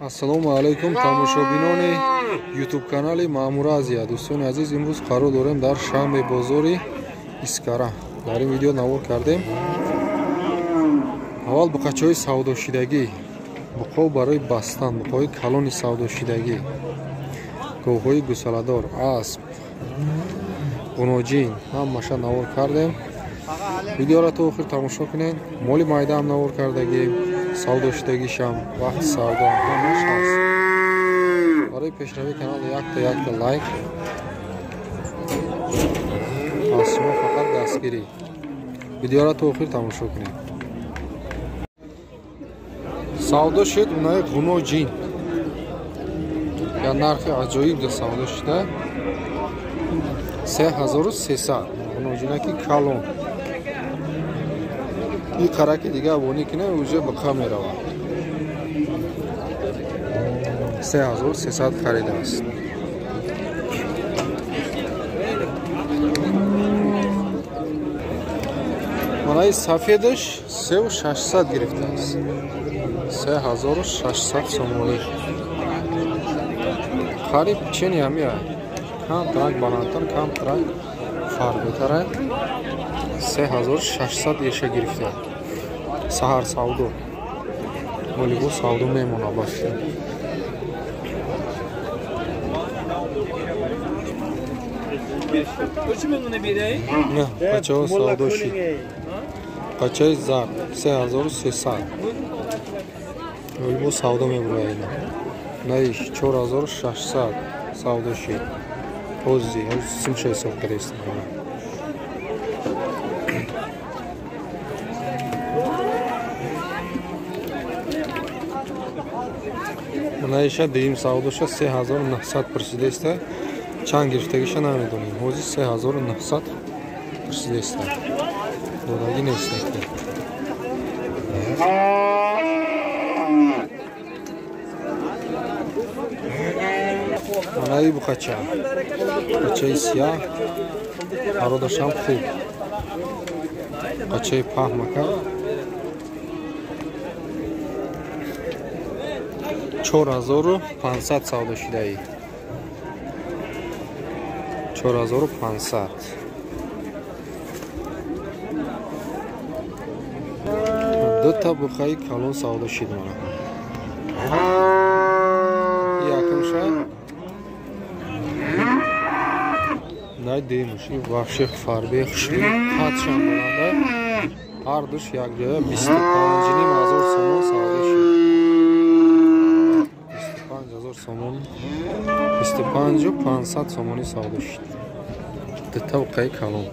Ассалому алайкум тамошобинони ютуб канали Маъмур Азия. Дӯстони азиз, имрӯз қарор дорем дар шаҳми бозори Искара. Дар ин видео навор кардем. Аввал буқачаҳои савдошидагӣ, буқо барои бастан, буқои калони савдошидагӣ, гӯҳҳои гусаладор, асп, буноҷин ҳамаша навор кардем. Видеоро то охир тамошо кунед. Моли майдаам навор кардагим, савдошидагишам, вақти савдо ҳамаш ҳаст. Барои пешравии канал якта лайк. аз шумо фақат дастгирӣ. Видеоро то охир тамошо кунед. савдо шуд унаи буноҷин. Я нархи аҷоиб да савдо шуда 3300 буноҷинаки калон. ин қараки дига авонӣ кина уже бақа меравад. 3300 харидааст. манаи сафедаш 3600 гирифтааст. 3600 сомонӣ. қариб чени ҳамия. кам тарак баландтар, кам тарак фарбетара. 3600 еша гирифтааст. саҳар савдо. моли бо савдо мемона бафта. Не, қачаҳо савдо шид. қачаи зар 3300. моли бо савдо мебурад. наиш 4600 савдо шид. ҳози симша ҳисоб кардест. наиша дим савдоша 3900 присидеста. чанд гирифтагиша намедонем. ҳозир 3900 присидеста. додаги нест. манаи буқача. қачаи сиёҳ. ҳародашам хуб. қачаи паҳмака. 4500 савдо шудаи. 4500. дута буқаи калон савдо шуд мана. якумша дай демуш ин вахши фарбе хушби қатшам боланда ҳар душ як ҷоя 25000 сомон савдо шуд. 25000 сомон. 25500 сомони савдо шуд. дута буқаи калон.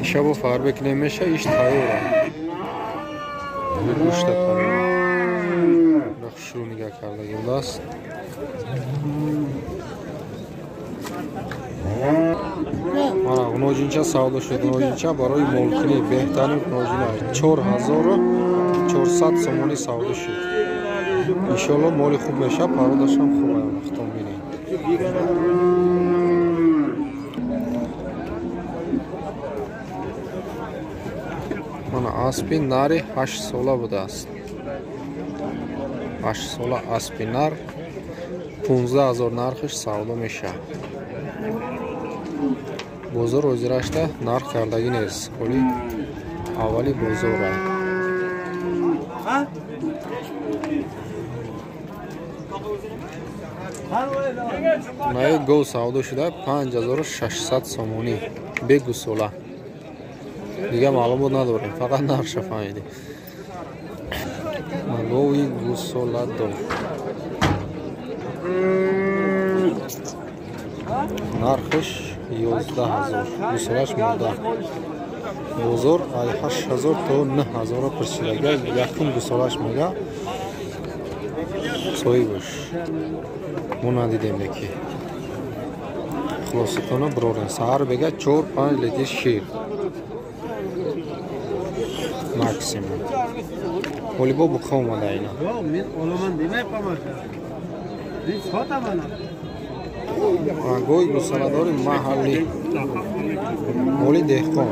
ишабо фарбе кунем меша иш тайёра. гӯшта тайёр. рахшу нига кардагим даст. мана буноҷинча савдо шуд. буноҷинча барои молкунӣ беҳтарин буноҷина 4400 сомони савдо шуд. иншоалло моли хуб меша, пародашам хуб ая вақтон бинем. мана аспи нари 8 сола будааст. 8 сола аспи нар 15000 нархиш савдо меша. бозор ҳозирашда нарх кардагӣ нест. холи аввали бозора. наи гов савдо шуда 5600 сомонӣ бе гусола. дига маълумот надорем, фақат нархша фаҳмидем. гови гусоладор нархиш 11000. гусолаш монда. бозор ай 8000 то 9000 присидага. якум гусолаш мега соҳибаш мо надидем яки. хулосатона бирорен саҳар бега 4-5 литр шир максимум. моли бо буқа омада ина. рангои гусаладори маҳаллӣ. моли деҳқон.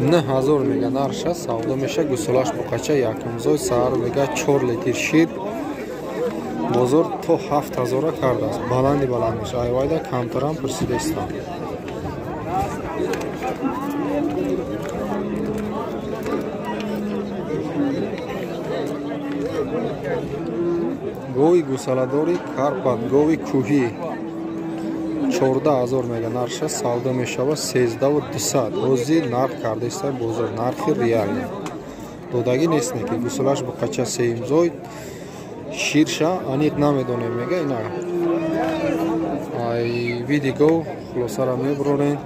9000 мега нарша савдо меша. Гусулаш буқача якумзой сар мега 4 литр шир бозор то 7000 кардааст. Баланди баландиш айвайда камтарам пурсидастам. Гови гусаладори Карпат, гови кӯҳӣ 14000 мега нарша савдо мешава 13200. Рози нарх кардаиста бозор нархи реалӣ. Додагӣ нест ки гусулаш буқача сеимзой ширша аниқ намедонем мега ина. Ай видео хулосара мебурорен.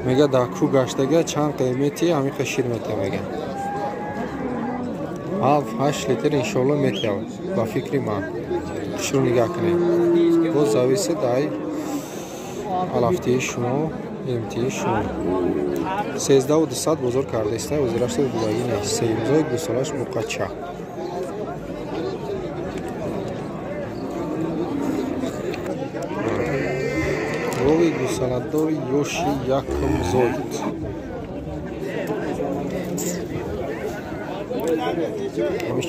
Мега даку гаштага чанд қимети амиқа шир метавага. 8 литр иншалло метавад. Ба фикри ман. Шуро нигоҳ кунед. Боз зависед ай алафтии шумо, имтии шумо. 13200 бозор кардаиста, озирашта додагӣ нест. Сеимзой гусалаш буқача. Гови гусаладори ёши якумзой.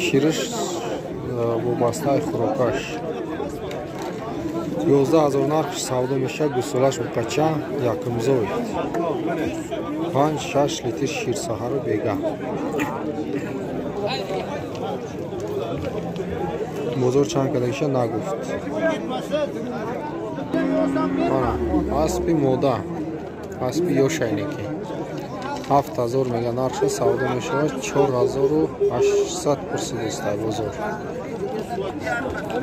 Шириш вобастаи хӯрокаш 11000 нарх савдо меша. гусулаш буқача якумзой 5-6 литр шир саҳару бега. бозор чанд кадагиша нагуфт. аспи мода, аспи ёшайники 7000 мега нарша савдо мешавад. 4800 пурсидастай бозор.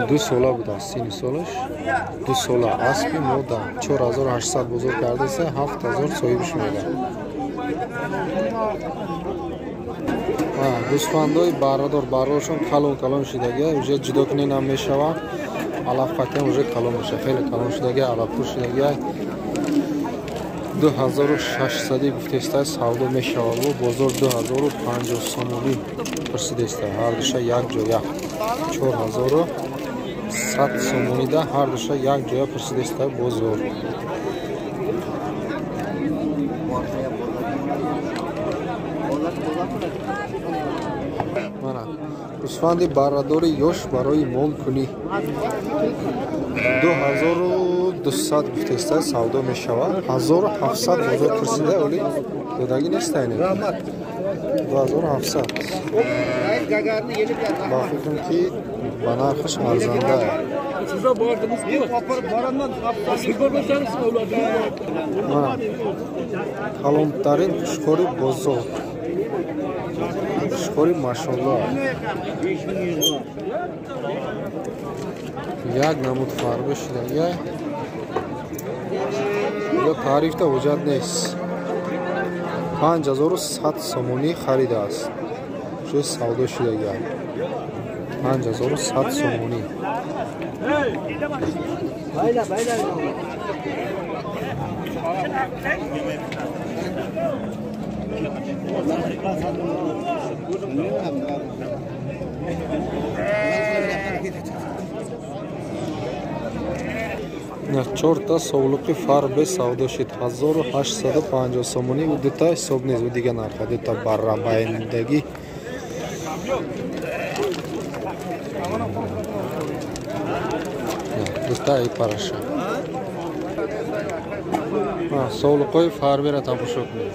2 сола будааст. сини солаш 2 сола. аспи мода 4800 бозор кардаиста. 7000 соҳибиш мега. гӯсфандои баррадор баррошон калон шидага уже ҷудо кунен ҳам мешава. алаф факам уже калон меша. хеле калон шидага, алафпур шидага 2600 гуфтеста савдо мешава. бозор 2050 сомонӣ пурсидеста. ҳар душа як ҷоя 4100 сомонида ҳар душа як ҷоя пурсидеста бозор. гӯсфанди баррадори ёш барои молкунӣ 2200 гуфтеста савдо мешавад. 1700 бозор пурсида оли додагӣ нестайне. 2700 ба фикрам ки ба нархиш арзанда. калонтарин кушкори бозор. кушкори машолло. як намуд фарбе шидага. ё тарифда ҳуҷҷат нест. 5100 сомонӣ харидааст. шо савдо шидага. 5100 сомонӣ. чорта совлуқи фарбе савдо шид 1850 сомонӣ. у дута ҳисоб нест. у дига нарха дута баррабайндагӣ. дута ипараша совлуқои фарбера тамошо кунед.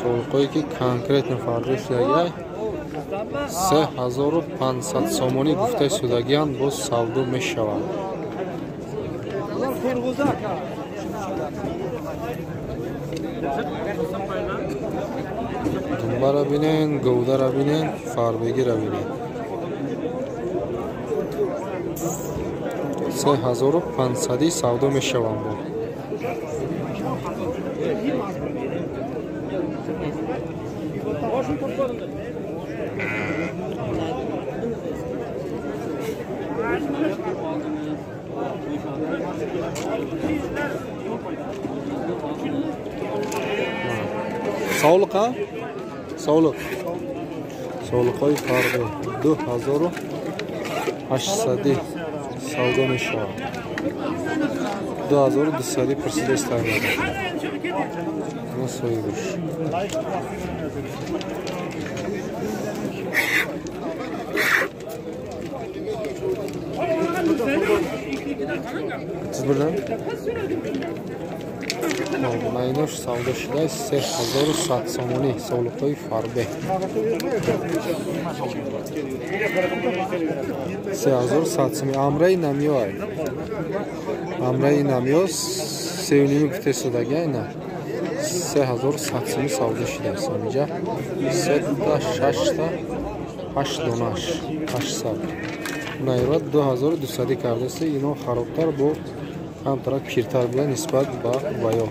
совлуқое ки конкретно фарбе шудага 3500 сомонӣ гуфта шудагиан боз савдо мешавад. думбара бинен, гавдара бинен, фарбегира бинен. 3500 савдо мешаванд. Sağlık ha? Sağlık. Sağlık ay farkı 2800 savdo meşa. 2200 perside istedim. Ана союш. Збирам. Майнош савдошида 3100 сомони солуқои фарбе. 3100 сомони амраи намиёй. Амраи намиёс севними гуфтесадаги айна 3100 сомони савдошидааст. Инҷа 3-6 8 донаш 800. Найрат 2200 кардааст. Ино харобтар бо ҳамтарак пиртар буда нисбат ба ваё.